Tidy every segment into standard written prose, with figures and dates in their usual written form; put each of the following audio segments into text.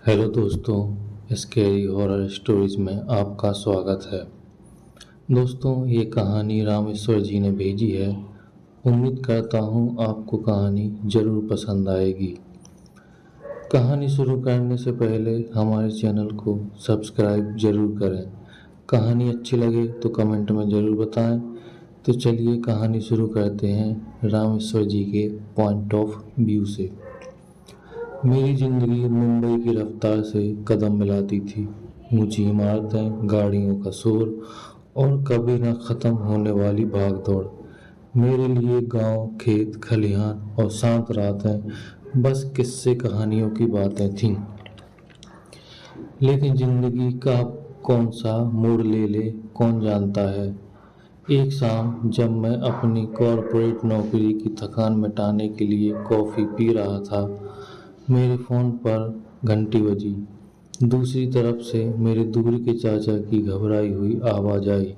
Hello दोस्तों, scary horror stories में आपका स्वागत है। दोस्तों, ये कहानी रामेश्वर जी ने भेजी है। उम्मीद करता हूँ आपको कहानी ज़रूर पसंद आएगी। कहानी शुरू करने से पहले हमारे चैनल को सब्सक्राइब ज़रूर करें। कहानी अच्छी लगे तो कमेंट में ज़रूर बताएं। तो चलिए कहानी शुरू करते हैं रामेश्वर जी के पॉइंट ऑफ व्यू से। मेरी जिंदगी मुंबई की रफ्तार से कदम मिलाती थी। ऊंची इमारतें, गाड़ियों का शोर और कभी न खत्म होने वाली भागदौड़। मेरे लिए गांव, खेत, खलिहान और शांत रातें बस किस्से कहानियों की बातें थीं। लेकिन जिंदगी का कौन सा मोड़ ले ले कौन जानता है। एक शाम जब मैं अपनी कॉरपोरेट नौकरी की थकान मिटाने के लिए कॉफ़ी पी रहा था, मेरे फ़ोन पर घंटी बजी। दूसरी तरफ से मेरे दूर के चाचा की घबराई हुई आवाज़ आई।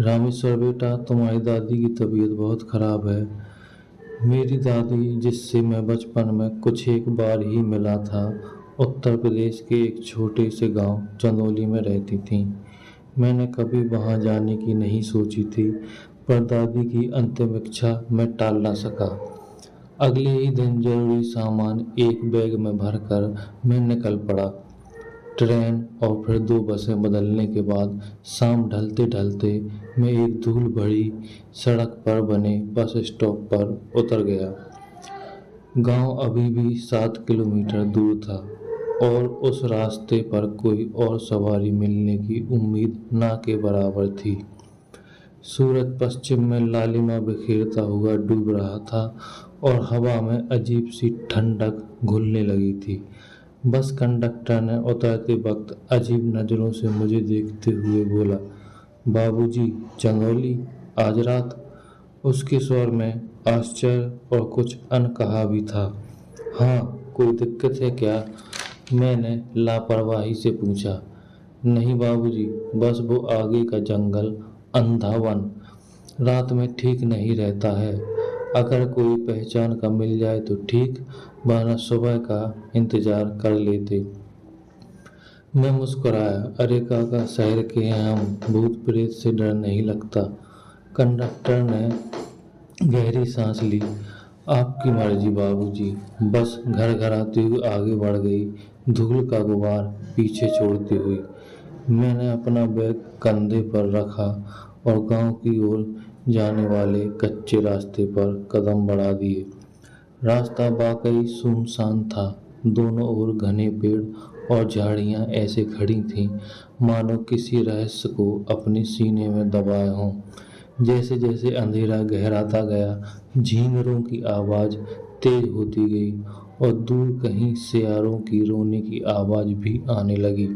रामेश्वर बेटा, तुम्हारी दादी की तबीयत बहुत ख़राब है। मेरी दादी, जिससे मैं बचपन में कुछ एक बार ही मिला था, उत्तर प्रदेश के एक छोटे से गांव चंदौली में रहती थीं। मैंने कभी वहां जाने की नहीं सोची थी, पर दादी की अंतिम इच्छा मैं टाल ना सका। अगले ही दिन जरूरी सामान एक बैग में भरकर मैं निकल पड़ा। ट्रेन और फिर दो बसें बदलने के बाद शाम ढलते ढलते मैं एक धूल भरी सड़क पर बने बस स्टॉप पर उतर गया। गांव अभी भी 7 किलोमीटर दूर था और उस रास्ते पर कोई और सवारी मिलने की उम्मीद ना के बराबर थी। सूरज पश्चिम में लालिमा बिखेरता हुआ डूब रहा था और हवा में अजीब सी ठंडक घुलने लगी थी। बस कंडक्टर ने उतरते वक्त अजीब नज़रों से मुझे देखते हुए बोला, बाबूजी, चंदौली आज रात। उसके स्वर में आश्चर्य और कुछ अनकहा भी था। हाँ, कोई दिक्कत है क्या? मैंने लापरवाही से पूछा। नहीं बाबूजी, बस वो आगे का जंगल, अंधा वन रात में ठीक नहीं रहता है। अगर कोई पहचान का मिल जाए तो ठीक, वरना सुबह का इंतजार कर लेते। मैं मुस्कुराया। अरे काका, शहर के हैं हम, भूत प्रेत से डर नहीं लगता। कंडक्टर ने गहरी सांस ली। आपकी मर्जी बाबूजी। बस घर घर आती हुई आगे बढ़ गई, धूल का गुबार पीछे छोड़ती हुई। मैंने अपना बैग कंधे पर रखा और गांव की ओर जाने वाले कच्चे रास्ते पर कदम बढ़ा दिए। रास्ता वाकई सुनसान था। दोनों ओर घने पेड़ और झाड़ियां ऐसे खड़ी थीं मानो किसी रहस्य को अपने सीने में दबाए हों। जैसे जैसे अंधेरा गहराता गया, झींगरों की आवाज़ तेज होती गई और दूर कहीं सियारों की रोने की आवाज़ भी आने लगी।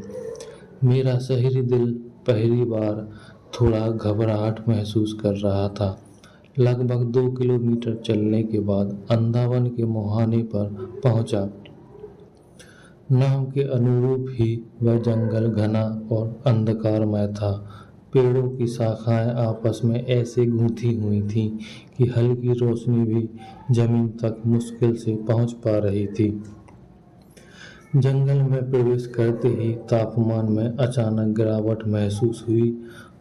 मेरा शहरी दिल पहली बार थोड़ा घबराहट महसूस कर रहा था। लगभग 2 किलोमीटर चलने के बाद अंधावन के मुहाने पर पहुंचा। नाम के अनुरूप ही वह जंगल घना और अंधकारमय था। पेड़ों की शाखाएं आपस में ऐसे गूंथी हुई थीं कि हल्की रोशनी भी जमीन तक मुश्किल से पहुंच पा रही थी। जंगल में प्रवेश करते ही तापमान में अचानक गिरावट महसूस हुई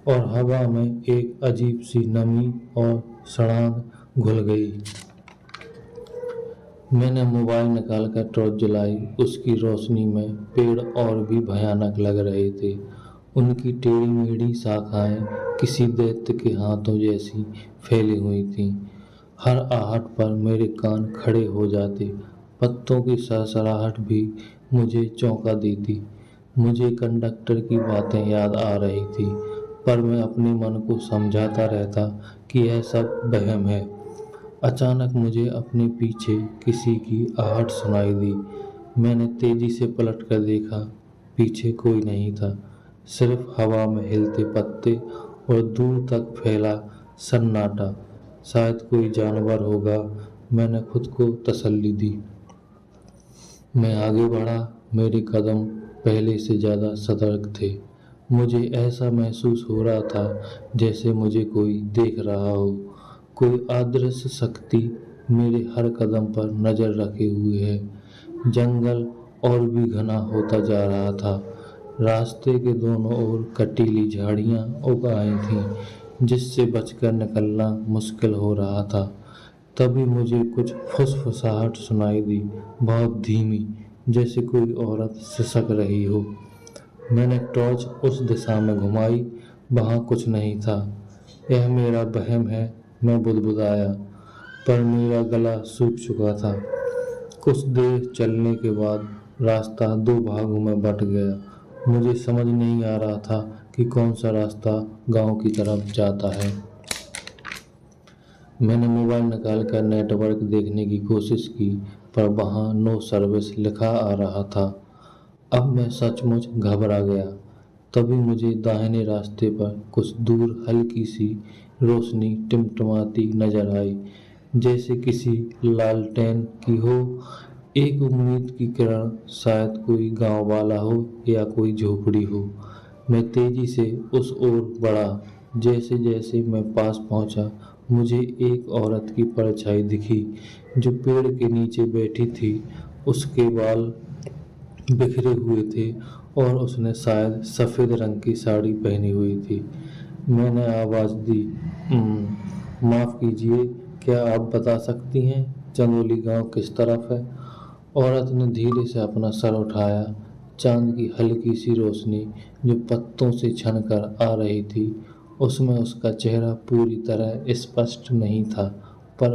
और हवा में एक अजीब सी नमी और सड़ांध घुल गई। मैंने मोबाइल निकालकर टॉर्च जलाई। उसकी रोशनी में पेड़ और भी भयानक लग रहे थे। उनकी टेढ़ी मेढ़ी शाखाएं किसी दैत्य के हाथों जैसी फैली हुई थीं। हर आहट पर मेरे कान खड़े हो जाते। पत्तों की सरसराहट भी मुझे चौंका देती। मुझे कंडक्टर की बातें याद आ रही थी, पर मैं अपने मन को समझाता रहता कि यह सब वहम है। अचानक मुझे अपने पीछे किसी की आहट सुनाई दी। मैंने तेजी से पलट कर देखा। पीछे कोई नहीं था, सिर्फ हवा में हिलते पत्ते और दूर तक फैला सन्नाटा। शायद कोई जानवर होगा, मैंने खुद को तसल्ली दी। मैं आगे बढ़ा। मेरे कदम पहले से ज़्यादा सतर्क थे। मुझे ऐसा महसूस हो रहा था जैसे मुझे कोई देख रहा हो। कोई अदृश्य शक्ति मेरे हर कदम पर नज़र रखे हुए है। जंगल और भी घना होता जा रहा था। रास्ते के दोनों ओर कटीली झाड़ियां उग आई थीं, जिससे बचकर निकलना मुश्किल हो रहा था। तभी मुझे कुछ फुसफुसाहट सुनाई दी, बहुत धीमी, जैसे कोई औरत सिसक रही हो। मैंने टॉर्च उस दिशा में घुमाई, वहां कुछ नहीं था। यह मेरा वहम है, मैं बुदबुदाया, पर मेरा गला सूख चुका था। कुछ देर चलने के बाद रास्ता दो भागों में बंट गया। मुझे समझ नहीं आ रहा था कि कौन सा रास्ता गांव की तरफ जाता है। मैंने मोबाइल निकालकर नेटवर्क देखने की कोशिश की, पर वहां नो सर्विस लिखा आ रहा था। अब मैं सचमुच घबरा गया। तभी मुझे दाहिने रास्ते पर कुछ दूर हल्की सी रोशनी टिमटिमाती नजर आई, जैसे किसी लालटेन की हो। एक उम्मीद की किरण, शायद कोई गांव वाला हो या कोई झोपड़ी हो। मैं तेजी से उस ओर बढ़ा। जैसे जैसे मैं पास पहुंचा, मुझे एक औरत की परछाई दिखी, जो पेड़ के नीचे बैठी थी। उसके बाल बिखरे हुए थे और उसने शायद सफ़ेद रंग की साड़ी पहनी हुई थी। मैंने आवाज़ दी, माफ़ कीजिए, क्या आप बता सकती हैं चंदौली गांव किस तरफ है?" औरत ने धीरे से अपना सर उठाया। चांद की हल्की सी रोशनी जो पत्तों से छन कर आ रही थी, उसमें उसका चेहरा पूरी तरह स्पष्ट नहीं था, पर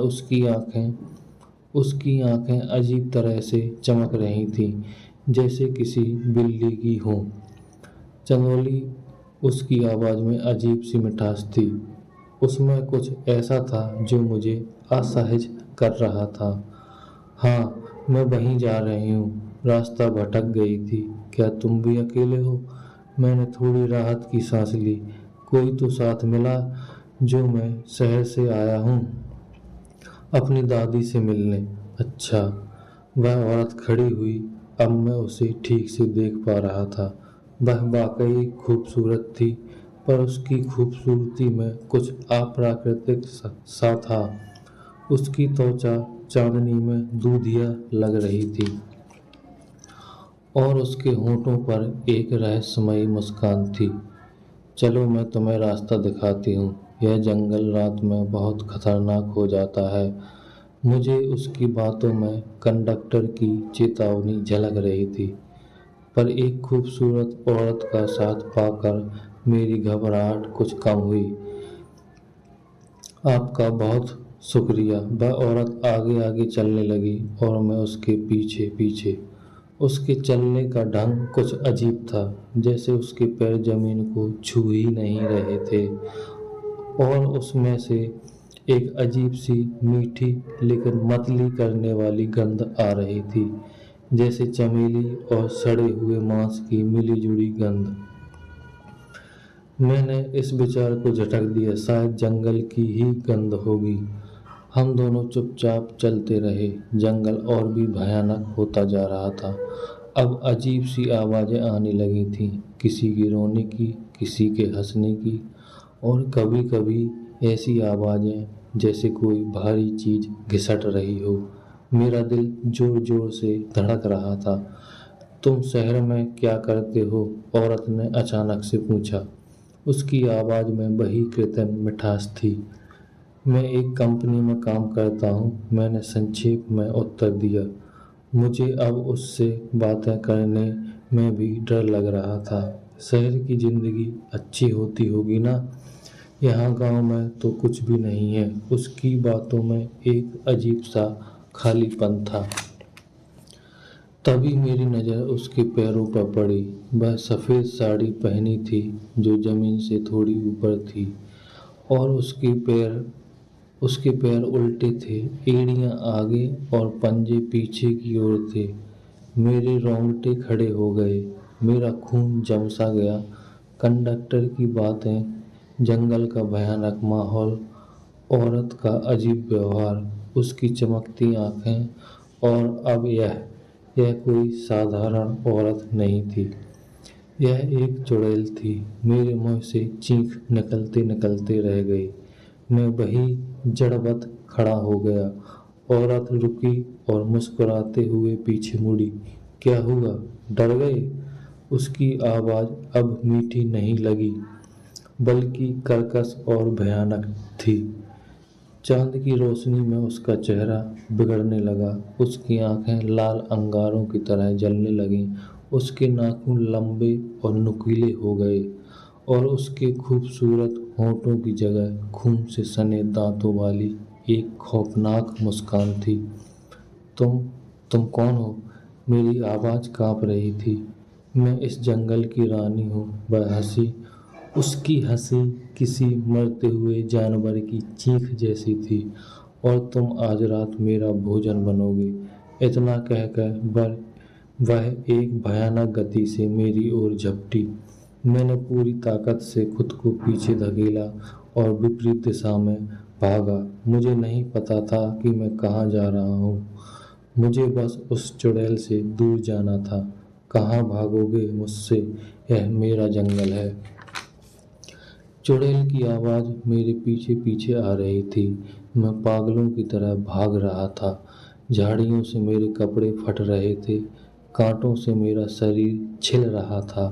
उसकी आंखें अजीब तरह से चमक रही थीं, जैसे किसी बिल्ली की हों। चंदौली, उसकी आवाज़ में अजीब सी मिठास थी। उसमें कुछ ऐसा था जो मुझे असहज कर रहा था। "हाँ, मैं वहीं जा रही हूँ, रास्ता भटक गई थी। क्या तुम भी अकेले हो?" मैंने थोड़ी राहत की सांस ली। "कोई तो साथ मिला, जो मैं शहर से आया हूँ अपनी दादी से मिलने।" "अच्छा।" वह औरत खड़ी हुई। अब मैं उसे ठीक से देख पा रहा था। वह वाकई खूबसूरत थी, पर उसकी खूबसूरती में कुछ अप्राकृतिक सा था। उसकी त्वचा चांदनी में दूधिया लग रही थी और उसके होठों पर एक रहस्यमयी मुस्कान थी। "चलो, मैं तुम्हें रास्ता दिखाती हूँ। यह जंगल रात में बहुत खतरनाक हो जाता है।" मुझे उसकी बातों में कंडक्टर की चेतावनी झलक रही थी, पर एक खूबसूरत औरत का साथ पाकर मेरी घबराहट कुछ कम हुई। "आपका बहुत शुक्रिया।" वह औरत आगे आगे चलने लगी और मैं उसके पीछे पीछे। उसके चलने का ढंग कुछ अजीब था, जैसे उसके पैर जमीन को छू ही नहीं रहे थे, और उसमें से एक अजीब सी मीठी लेकिन मतली करने वाली गंध आ रही थी, जैसे चमेली और सड़े हुए मांस की मिली जुड़ी गंध। मैंने इस विचार को झटक दिया, शायद जंगल की ही गंध होगी। हम दोनों चुपचाप चलते रहे। जंगल और भी भयानक होता जा रहा था। अब अजीब सी आवाज़ें आने लगी थीं, किसी की रोने की, किसी के हंसने की, और कभी कभी ऐसी आवाज़ें जैसे कोई भारी चीज़ घिसट रही हो। मेरा दिल जोर जोर से धड़क रहा था। "तुम शहर में क्या करते हो?" औरत ने अचानक से पूछा। उसकी आवाज़ में वही कृत्रिम मिठास थी। "मैं एक कंपनी में काम करता हूँ," मैंने संक्षेप में उत्तर दिया। मुझे अब उससे बातें करने में भी डर लग रहा था। शहर की जिंदगी अच्छी होती होगी ना? यहाँ गांव में तो कुछ भी नहीं है। उसकी बातों में एक अजीब सा खालीपन था। तभी मेरी नज़र उसके पैरों पर पड़ी। वह सफ़ेद साड़ी पहनी थी, जो ज़मीन से थोड़ी ऊपर थी, और उसके पैर उल्टे थे, एड़ियाँ आगे और पंजे पीछे की ओर थे। मेरे रोंगटे खड़े हो गए, मेरा खून जम सा गया। कंडक्टर की बातें, जंगल का भयानक माहौल, औरत का अजीब व्यवहार, उसकी चमकती आंखें, और अब यह कोई साधारण औरत नहीं थी। यह एक चुड़ैल थी। मेरे मुंह से चीख निकलते निकलते रह गई। मैं वही जड़वत खड़ा हो गया। औरत रुकी और मुस्कुराते हुए पीछे मुड़ी। क्या हुआ, डर गए? उसकी आवाज़ अब मीठी नहीं लगी, बल्कि कर्कश और भयानक थी। चांद की रोशनी में उसका चेहरा बिगड़ने लगा। उसकी आंखें लाल अंगारों की तरह जलने लगीं। उसके नाखून लंबे और नुकीले हो गए और उसके खूबसूरत होठों की जगह खून से सने दांतों वाली एक खौफनाक मुस्कान थी। तुम तुम कौन हो? मेरी आवाज़ कांप रही थी। मैं इस जंगल की रानी हूँ, वह हंसी। उसकी हंसी किसी मरते हुए जानवर की चीख जैसी थी। और तुम आज रात मेरा भोजन बनोगे। इतना कहकर वह एक भयानक गति से मेरी ओर झपटी। मैंने पूरी ताकत से खुद को पीछे धकेला और विपरीत दिशा में भागा। मुझे नहीं पता था कि मैं कहाँ जा रहा हूँ। मुझे बस उस चुड़ैल से दूर जाना था। कहाँ भागोगे मुझसे? यह मेरा जंगल है। चुड़ैल की आवाज़ मेरे पीछे पीछे आ रही थी। मैं पागलों की तरह भाग रहा था। झाड़ियों से मेरे कपड़े फट रहे थे, कांटों से मेरा शरीर छिल रहा था,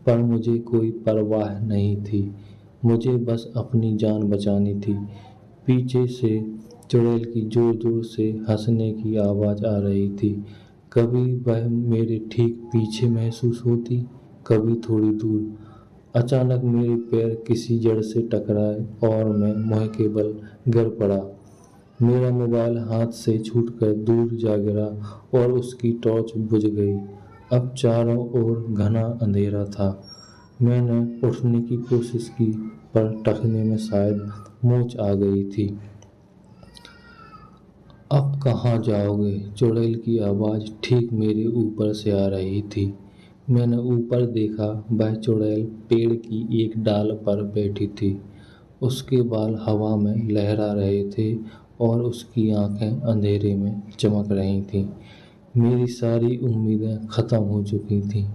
पर मुझे कोई परवाह नहीं थी। मुझे बस अपनी जान बचानी थी। पीछे से चुड़ैल की जोर जोर से हंसने की आवाज़ आ रही थी। कभी वह मेरे ठीक पीछे महसूस होती, कभी थोड़ी दूर। अचानक मेरे पैर किसी जड़ से टकराए और मैं मुँह के बल गिर पड़ा। मेरा मोबाइल हाथ से छूटकर दूर जा गिरा और उसकी टॉर्च बुझ गई। अब चारों ओर घना अंधेरा था। मैंने उठने की कोशिश की, पर टखने में शायद मोच आ गई थी। अब कहाँ जाओगे? चुड़ैल की आवाज़ ठीक मेरे ऊपर से आ रही थी। मैंने ऊपर देखा, वह चुड़ैल पेड़ की एक डाल पर बैठी थी। उसके बाल हवा में लहरा रहे थे और उसकी आंखें अंधेरे में चमक रही थीं। मेरी सारी उम्मीदें खत्म हो चुकी थीं।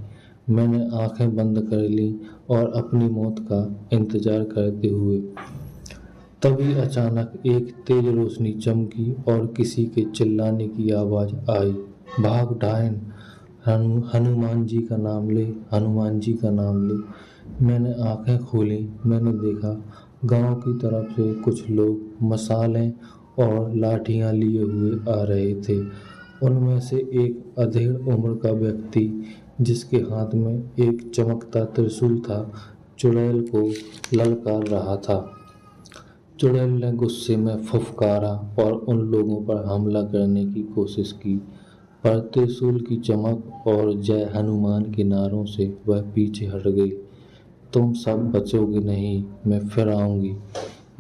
मैंने आंखें बंद कर लीं और अपनी मौत का इंतजार करते हुए। तभी अचानक एक तेज रोशनी चमकी और किसी के चिल्लाने की आवाज़ आई, भाग डायन! हनुमान जी का नाम ले, हनुमान जी का नाम ले। मैंने आंखें खोली। मैंने देखा गांव की तरफ से कुछ लोग मशालें और लाठियां लिए हुए आ रहे थे। उनमें से एक अधेड़ उम्र का व्यक्ति, जिसके हाथ में एक चमकता त्रिशूल था, चुड़ैल को ललकार रहा था। चुड़ैल ने गुस्से में फुफकारा और उन लोगों पर हमला करने की कोशिश की, पर त्रिशूल की चमक और जय हनुमान के नारों से वह पीछे हट गई। तुम सब बचोगे नहीं, मैं फिर आऊंगी,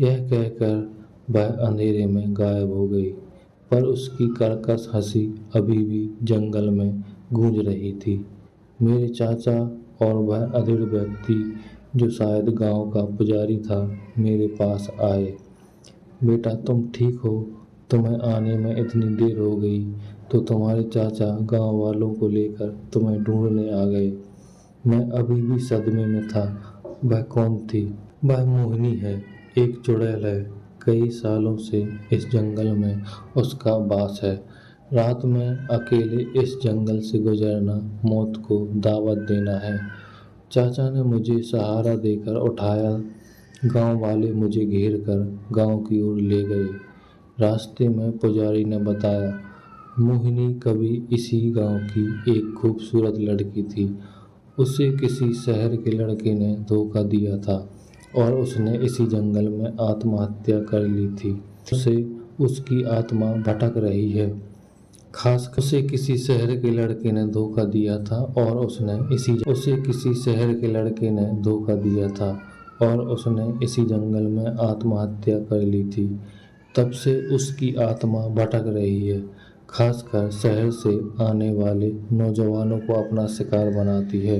यह कहकर वह अंधेरे में गायब हो गई। पर उसकी कर्कश हंसी अभी भी जंगल में गूंज रही थी। मेरे चाचा और वह अधेड़ व्यक्ति, जो शायद गांव का पुजारी था, मेरे पास आए। बेटा, तुम ठीक हो? तुम्हें आने में इतनी देर हो गई तो तुम्हारे चाचा गांव वालों को लेकर तुम्हें ढूंढने आ गए। मैं अभी भी सदमे में था। वह कौन थी? वह मोहिनी है, एक चुड़ैल है। कई सालों से इस जंगल में उसका वास है। रात में अकेले इस जंगल से गुजरना मौत को दावत देना है। चाचा ने मुझे सहारा देकर उठाया। गांव वाले मुझे घेर कर गांव की ओर ले गए। रास्ते में पुजारी ने बताया, मोहिनी कभी इसी गांव की एक खूबसूरत लड़की थी। उसे किसी शहर के लड़के ने धोखा दिया था और उसने इसी जंगल में आत्महत्या कर ली थी। उसे उसकी आत्मा भटक रही है। खास उसे किसी शहर के लड़के ने धोखा दिया था और उसे किसी शहर के लड़के ने धोखा दिया था और उसने इसी जंगल में आत्महत्या कर ली थी। तब से उसकी आत्मा भटक रही है, खासकर शहर से आने वाले नौजवानों को अपना शिकार बनाती है।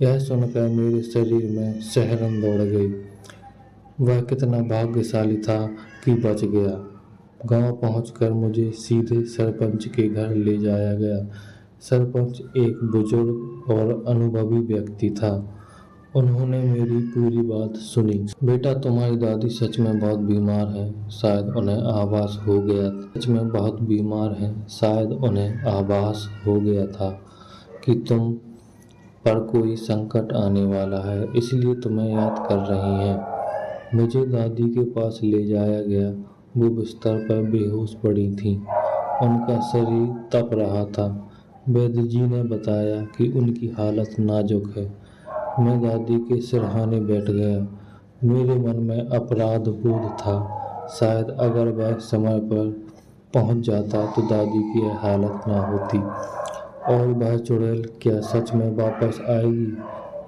यह सुनकर मेरे शरीर में सिहरन दौड़ गई। वह कितना भाग्यशाली था कि बच गया। गांव पहुंचकर मुझे सीधे सरपंच के घर ले जाया गया। सरपंच एक बुजुर्ग और अनुभवी व्यक्ति था उन्होंने मेरी पूरी बात सुनी। बेटा, तुम्हारी दादी सच में बहुत बीमार है, शायद उन्हें आभास हो गया। सच में बहुत बीमार है, शायद उन्हें आभास हो गया था कि तुम पर कोई संकट आने वाला है, इसलिए तुम्हें याद कर रही हैं। मुझे दादी के पास ले जाया गया। वो बिस्तर पर बेहोश पड़ी थीं। उनका शरीर तप रहा था। वैद्य जी ने बताया कि उनकी हालत नाजुक है। मैं दादी के सिरहाने बैठ गया। मेरे मन में अपराध बोध था। शायद अगर वह समय पर पहुंच जाता तो दादी की यह हालत ना होती। और वह चुड़ैल क्या सच में वापस आएगी?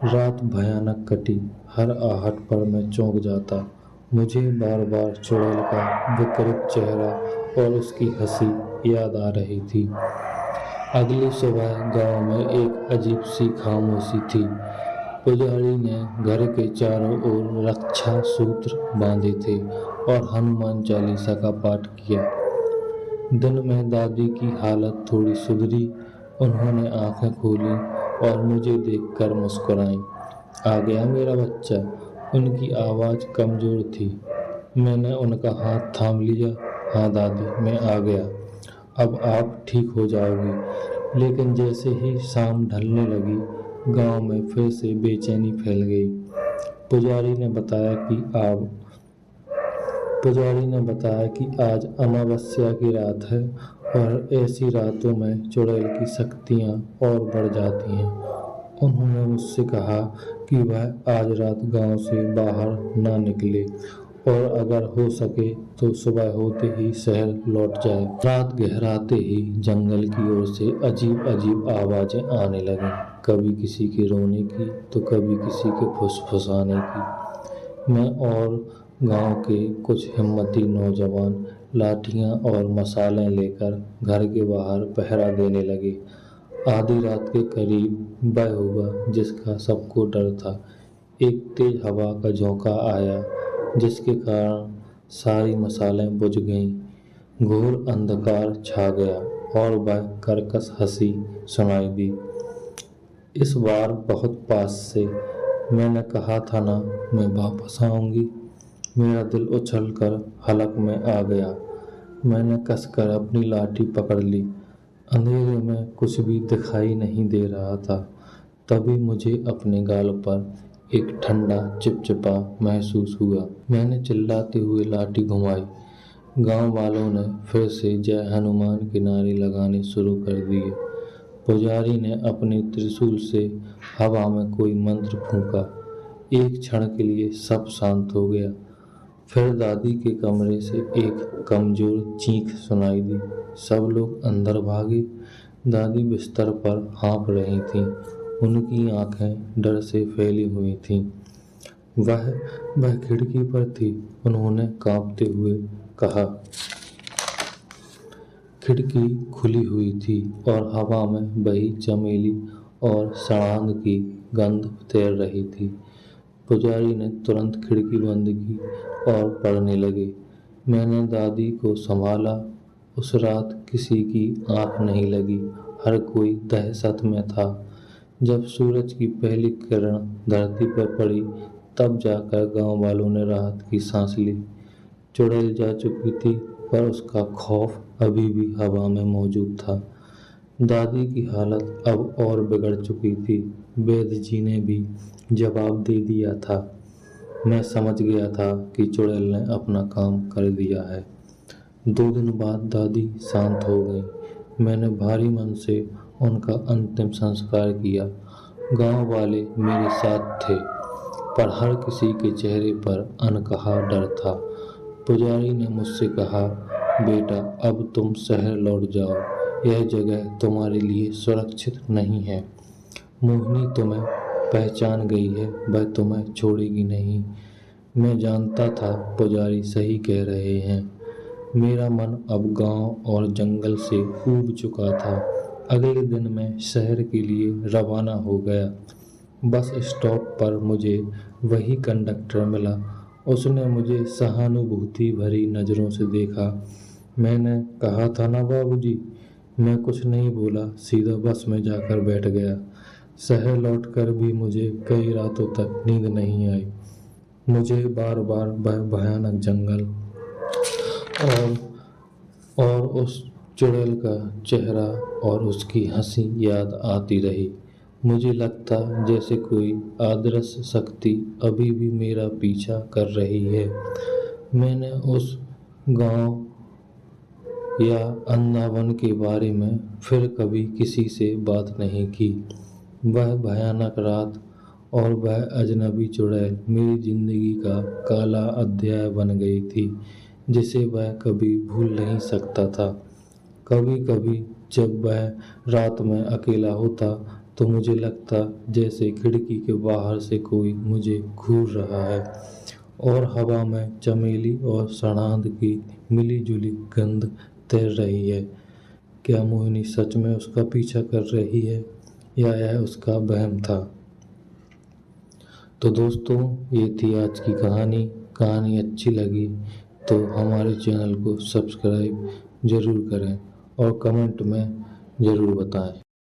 रात भयानक कटी। हर आहट पर मैं चौंक जाता। मुझे बार बार चुड़ैल का विकृत चेहरा और उसकी हंसी याद आ रही थी। अगली सुबह गांव में एक अजीब सी खामोशी थी। पुजारी ने घर के चारों ओर रक्षा सूत्र बांधे थे और हनुमान चालीसा का पाठ किया। दिन में दादी की हालत थोड़ी सुधरी। उन्होंने आंखें खोली और मुझे देखकर मुस्कुराईं। आ गया मेरा बच्चा। उनकी आवाज़ कमज़ोर थी। मैंने उनका हाथ थाम लिया। हाँ दादी, मैं आ गया। अब आप ठीक हो जाओगी। लेकिन जैसे ही शाम ढलने लगी, गांव में फिर से बेचैनी फैल गई। पुजारी ने बताया कि आप पुजारी ने बताया कि आज अमावस्या की रात है और ऐसी रातों में चुड़ैल की शक्तियाँ और बढ़ जाती हैं। उन्होंने मुझसे कहा कि वह आज रात गांव से बाहर ना निकले और अगर हो सके तो सुबह होते ही शहर लौट जाए। रात गहराते ही जंगल की ओर से अजीब अजीब आवाज़ें आने लगीं, कभी किसी के रोने की तो कभी किसी के फुसफुसाने की। मैं और गांव के कुछ हिम्मती नौजवान लाठियां और मसालें लेकर घर के बाहर पहरा देने लगे। आधी रात के करीब वह हुआ जिसका सबको डर था। एक तेज हवा का झोंका आया जिसके कारण सारी मसालें बुझ गईं। घोर अंधकार छा गया और वह कर्कश हंसी सुनाई दी, इस बार बहुत पास से। मैंने कहा था ना, मैं वापस आऊंगी। मेरा दिल उछलकर हलक में आ गया। मैंने कसकर अपनी लाठी पकड़ ली। अंधेरे में कुछ भी दिखाई नहीं दे रहा था। तभी मुझे अपने गाल पर एक ठंडा चिपचिपा महसूस हुआ। मैंने चिल्लाते हुए लाठी घुमाई। गांव वालों ने फिर से जय हनुमान के नारे लगाने शुरू कर दिए। पुजारी ने अपने त्रिशूल से हवा में कोई मंत्र फूंका। एक क्षण के लिए सब शांत हो गया। फिर दादी के कमरे से एक कमजोर चीख सुनाई दी। सब लोग अंदर भागे। दादी बिस्तर पर हाँफ रही थीं। उनकी आंखें डर से फैली हुई थीं। वह खिड़की पर थी। उन्होंने कांपते हुए कहा। खिड़की खुली हुई थी और हवा में बही चमेली और सड़ांध की गंध तैर रही थी। पुजारी ने तुरंत खिड़की बंद की और पढ़ने लगे। मैंने दादी को संभाला। उस रात किसी की आंख नहीं लगी। हर कोई दहशत में था। जब सूरज की पहली किरण धरती पर पड़ी, तब जाकर गांव वालों ने राहत की सांस ली। चुड़ैल जा चुकी थी, पर उसका खौफ अभी भी हवा में मौजूद था। दादी की हालत अब और बिगड़ चुकी थी। वैद्य जी ने भी जवाब दे दिया था। मैं समझ गया था कि चुड़ैल ने अपना काम कर दिया है। 2 दिन बाद दादी शांत हो गई। मैंने भारी मन से उनका अंतिम संस्कार किया। गांव वाले मेरे साथ थे, पर हर किसी के चेहरे पर अनकहा डर था। पुजारी ने मुझसे कहा, बेटा, अब तुम शहर लौट जाओ। यह जगह तुम्हारे लिए सुरक्षित नहीं है। मोहिनी तुम्हें पहचान गई है, वह तुम्हें छोड़ेगी नहीं। मैं जानता था पुजारी सही कह रहे हैं। मेरा मन अब गांव और जंगल से ऊब चुका था। अगले दिन मैं शहर के लिए रवाना हो गया। बस स्टॉप पर मुझे वही कंडक्टर मिला। उसने मुझे सहानुभूति भरी नज़रों से देखा। मैंने कहा था ना बाबूजी। मैं कुछ नहीं बोला, सीधा बस में जाकर बैठ गया। शहर लौटकर भी मुझे कई रातों तक नींद नहीं आई। मुझे बार बार वह भयानक जंगल और उस चुड़ैल का चेहरा और उसकी हंसी याद आती रही। मुझे लगता जैसे कोई अदृश्य शक्ति अभी भी मेरा पीछा कर रही है। मैंने उस गांव या अंधावन के बारे में फिर कभी किसी से बात नहीं की। वह भयानक रात और वह अजनबी चुड़ैल मेरी जिंदगी का काला अध्याय बन गई थी, जिसे वह कभी भूल नहीं सकता था। कभी कभी जब वह रात में अकेला होता तो मुझे लगता जैसे खिड़की के बाहर से कोई मुझे घूर रहा है और हवा में चमेली और सड़ांध की मिली जुली गंध तैर रही है। क्या मोहिनी सच में उसका पीछा कर रही है या यह उसका वहम था? तो दोस्तों, ये थी आज की कहानी। कहानी अच्छी लगी तो हमारे चैनल को सब्सक्राइब ज़रूर करें और कमेंट में ज़रूर बताएं।